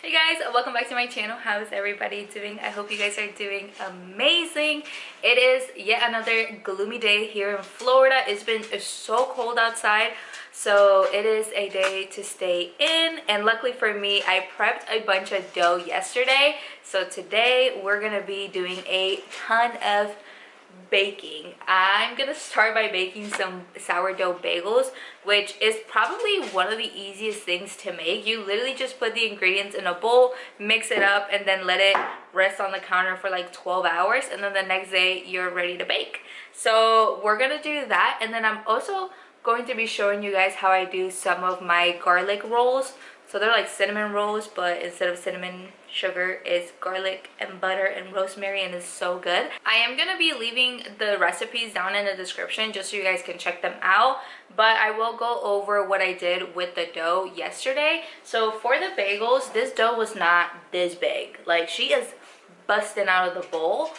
Hey guys, welcome back to my channel. How is everybody doing? I hope you guys are doing amazing. It is yet another gloomy day here in Florida. It's been so cold outside, so it is a day to stay in. And luckily for me, I prepped a bunch of dough yesterday, so today we're gonna be doing a ton of baking. I'm gonna start by baking some sourdough bagels, which is probably one of the easiest things to make. You literally just put the ingredients in a bowl, mix it up, and then let it rest on the counter for like 12 hours, and then the next day you're ready to bake. So we're gonna do that, and then I'm also going to be showing you guys how I do some of my garlic rolls. So they're like cinnamon rolls, but instead of cinnamon sugar, it's garlic and butter and rosemary, and it's so good. I am gonna be leaving the recipes down in the description just so you guys can check them out, but I will go over what I did with the dough yesterday. So for the bagels, this dough was not this big. Like, she is busting out of the bowl.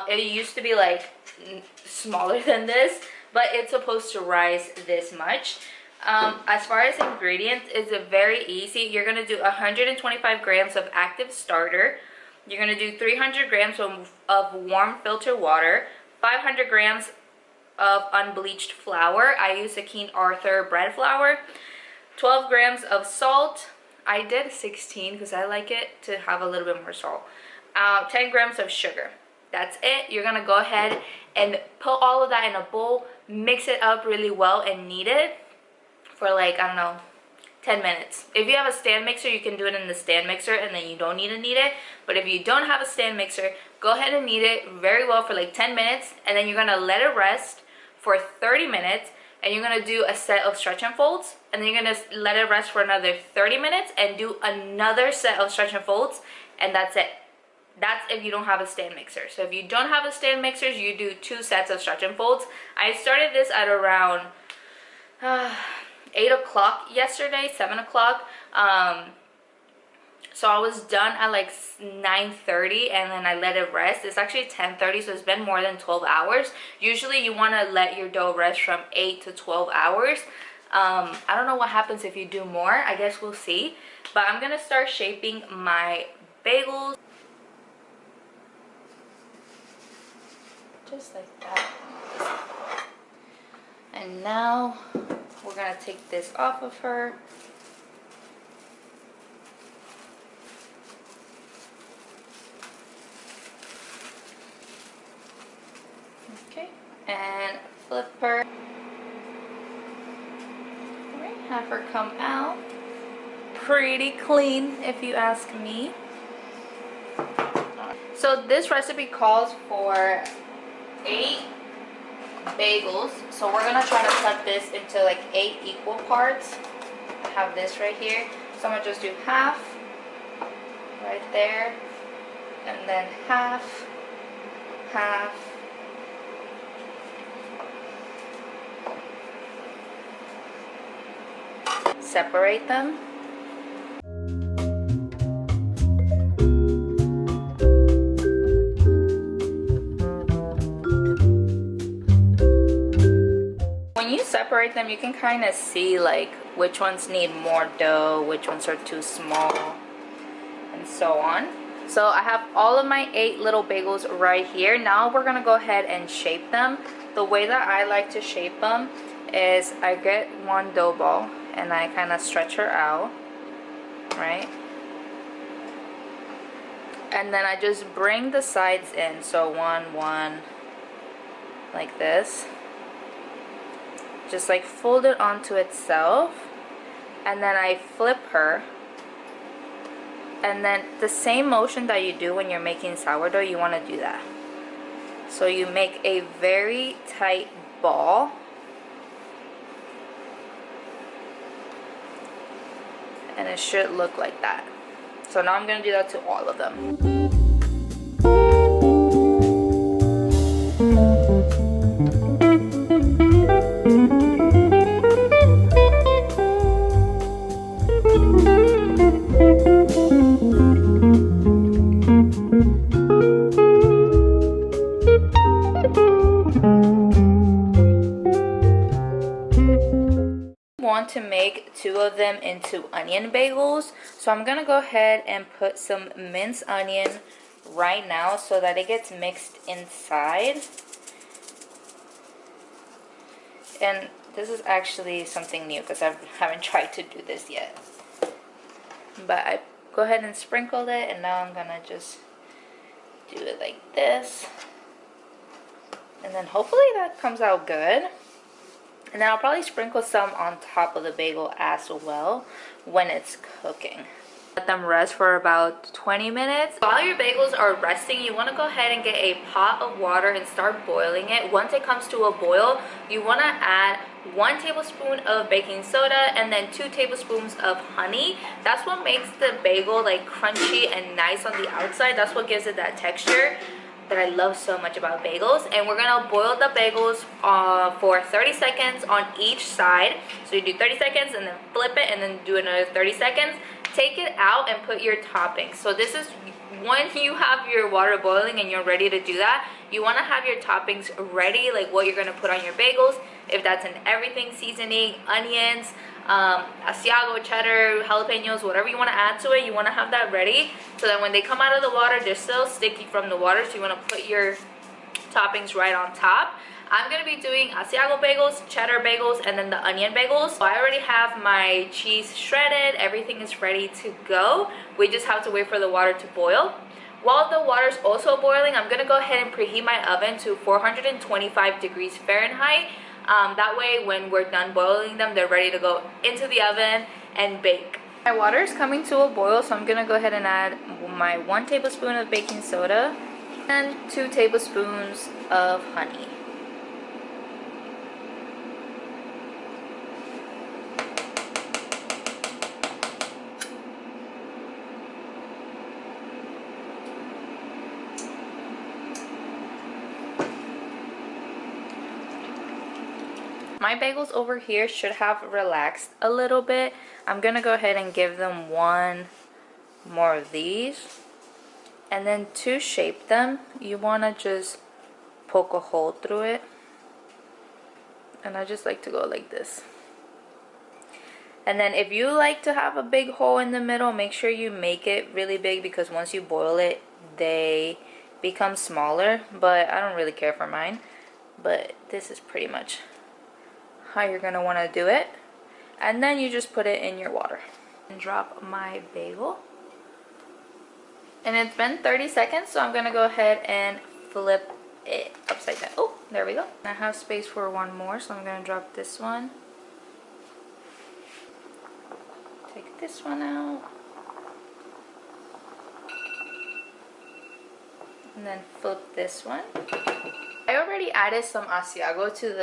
It used to be like smaller than this, but it's supposed to rise this much. As far as ingredients, it's very easy. You're going to do 125 grams of active starter. You're going to do 300 grams of warm filter water, 500 grams of unbleached flour. I use a King Arthur bread flour, 12 grams of salt. I did 16 because I like it to have a little bit more salt. 10 grams of sugar. That's it. You're going to go ahead and put all of that in a bowl, mix it up really well, and knead it for like, I don't know, 10 minutes. If you have a stand mixer, you can do it in the stand mixer and then you don't need to knead it. But if you don't have a stand mixer, go ahead and knead it very well for like 10 minutes, and then you're gonna let it rest for 30 minutes, and you're gonna do a set of stretch and folds, and then you're gonna let it rest for another 30 minutes and do another set of stretch and folds, and that's it. That's if you don't have a stand mixer. So if you don't have a stand mixer, you do 2 sets of stretch and folds. I started this at around 8 o'clock yesterday, 7 o'clock. So I was done at like 9:30, and then I let it rest. It's actually 10:30, so it's been more than 12 hours. Usually you want to let your dough rest from 8 to 12 hours. I don't know what happens if you do more. I guess we'll see. But I'm gonna start shaping my bagels. Just like that. And now we're gonna take this off of her. Okay, and flip her. Alright, have her come out. Pretty clean, if you ask me. So this recipe calls for 8 bagels, so we're gonna try to cut this into like 8 equal parts. I have this right here, so I'm gonna just do half right there, and then half, separate them. When you separate them, you can kind of see like which ones need more dough, which ones are too small, and so on. So I have all of my 8 little bagels right here. Now we're gonna go ahead and shape them. The way that I like to shape them is I get one dough ball and I kind of stretch her out, right? And then I just bring the sides in, so one, like this. Just like fold it onto itself, and then I flip her, and then the same motion that you do when you're making sourdough, you want to do that. So you make a very tight ball, and it should look like that. So now I'm going to do that to all of them. Want to make 2 of them into onion bagels. So I'm gonna go ahead and put some minced onion right now so that it gets mixed inside. And this is actually something new because I haven't tried to do this yet. But I go ahead and sprinkled it, and now I'm gonna just do it like this. And then hopefully that comes out good. And then I'll probably sprinkle some on top of the bagel as well when it's cooking. Let them rest for about 20 minutes. While your bagels are resting, you want to go ahead and get a pot of water and start boiling it. Once it comes to a boil, you want to add 1 tablespoon of baking soda and then 2 tablespoons of honey. That's what makes the bagel like crunchy and nice on the outside. That's what gives it that texture that I love so much about bagels. And we're gonna boil the bagels for 30 seconds on each side. So you do 30 seconds and then flip it and then do another 30 seconds. Take it out and put your toppings. So this is when you have your water boiling and you're ready to do that, you want to have your toppings ready, like what you're going to put on your bagels. If that's an everything seasoning, onions, Asiago, cheddar, jalapenos, whatever you want to add to it, you want to have that ready so that when they come out of the water, they're still sticky from the water. So you want to put your toppings right on top. I'm going to be doing Asiago bagels, cheddar bagels, and then the onion bagels. So I already have my cheese shredded. Everything is ready to go. We just have to wait for the water to boil. While the water is also boiling, I'm going to go ahead and preheat my oven to 425 degrees Fahrenheit. That way, when we're done boiling them, they're ready to go into the oven and bake. My water is coming to a boil, so I'm going to go ahead and add my 1 tablespoon of baking soda and 2 tablespoons of honey. My bagels over here should have relaxed a little bit. I'm gonna go ahead and give them 1 more of these. And then to shape them, you wanna just poke a hole through it. And I just like to go like this. And then if you like to have a big hole in the middle, make sure you make it really big, because once you boil it, they become smaller. But I don't really care for mine. But this is pretty much how you're gonna want to do it. And then you just put it in your water and drop my bagel. And it's been 30 seconds, so I'm gonna go ahead and flip it upside down. Oh, there we go. I have space for 1 more, so I'm gonna drop this one, take this one out, and then flip this one. I already added some Asiago to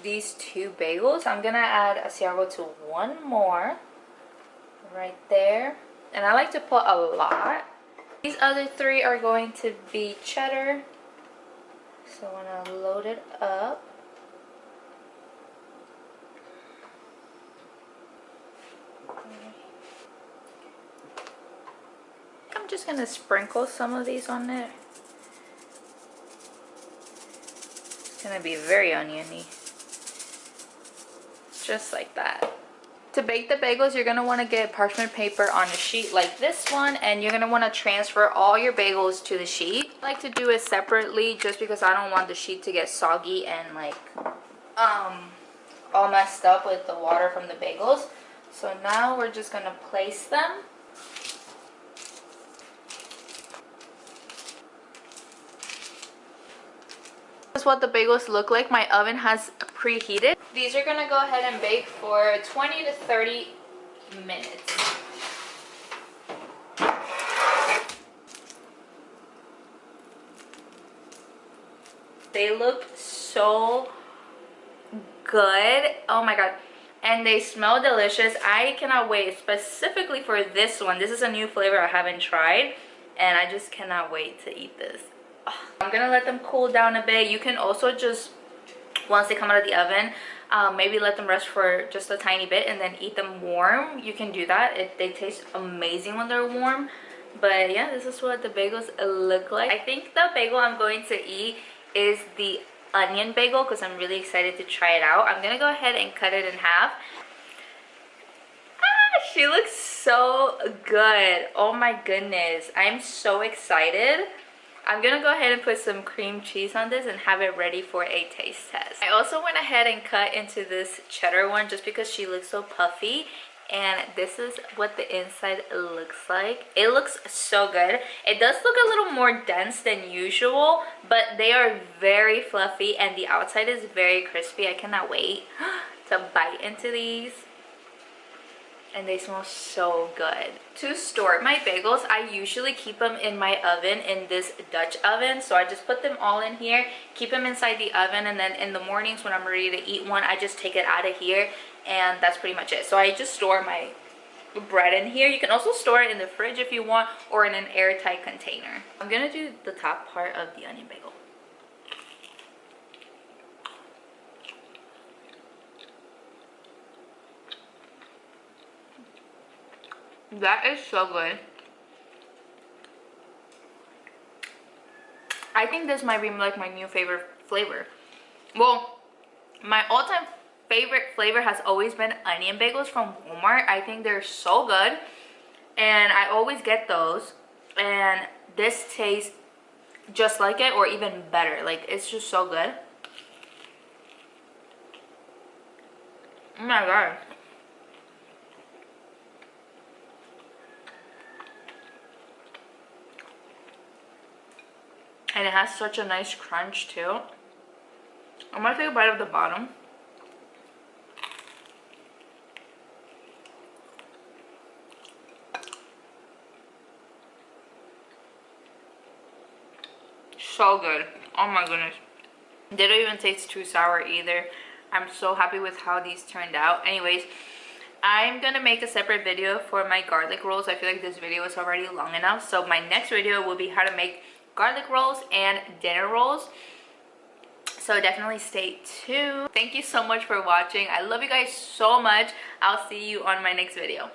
these 2 bagels. I'm gonna add Asiago to 1 more right there, and I like to put a lot. These other 3 are going to be cheddar, so I'm gonna load it up. I'm just gonna sprinkle some of these on there. It's gonna be very oniony. Just like that. To bake the bagels, you're going to want to get parchment paper on a sheet like this one, and you're going to want to transfer all your bagels to the sheet. I like to do it separately just because I don't want the sheet to get soggy and like all messed up with the water from the bagels. So now we're just going to place them. This is what the bagels look like. My oven has preheated. These are gonna go ahead and bake for 20 to 30 minutes. They look so good. Oh my god. And they smell delicious. I cannot wait, specifically for this one. This is a new flavor I haven't tried, and I just cannot wait to eat this. I'm gonna let them cool down a bit. You can also just, once they come out of the oven, maybe let them rest for just a tiny bit and then eat them warm. You can do that. They taste amazing when they're warm. But yeah, this is what the bagels look like. I think the bagel I'm going to eat is the onion bagel because I'm really excited to try it out. I'm gonna go ahead and cut it in half. She looks so good. Oh my goodness. I'm so excited. I'm gonna go ahead and put some cream cheese on this and have it ready for a taste test. I also went ahead and cut into this cheddar one just because she looks so puffy. And this is what the inside looks like. It looks so good. It does look a little more dense than usual, but they are very fluffy and the outside is very crispy. I cannot wait to bite into these. And they smell so good. To store my bagels, I usually keep them in my oven, in this Dutch oven. So I just put them all in here, keep them inside the oven, and then in the mornings when I'm ready to eat one, I just take it out of here, and that's pretty much it. So I just store my bread in here. You can also store it in the fridge if you want, or in an airtight container. I'm gonna do the top part of the onion bagel. That is so good. I think this might be like my new favorite flavor. Well, my all-time favorite flavor has always been onion bagels from Walmart. I think they're so good, and I always get those, and this tastes just like it or even better. Like, it's just so good. Oh my god. And it has such a nice crunch too. I'm gonna take a bite of the bottom. So good. Oh my goodness. They don't even taste too sour either. I'm so happy with how these turned out. Anyways, I'm gonna make a separate video for my garlic rolls. I feel like this video is already long enough. So my next video will be how to make garlic rolls and dinner rolls. So definitely stay tuned. Thank you so much for watching. I love you guys so much. I'll see you on my next video.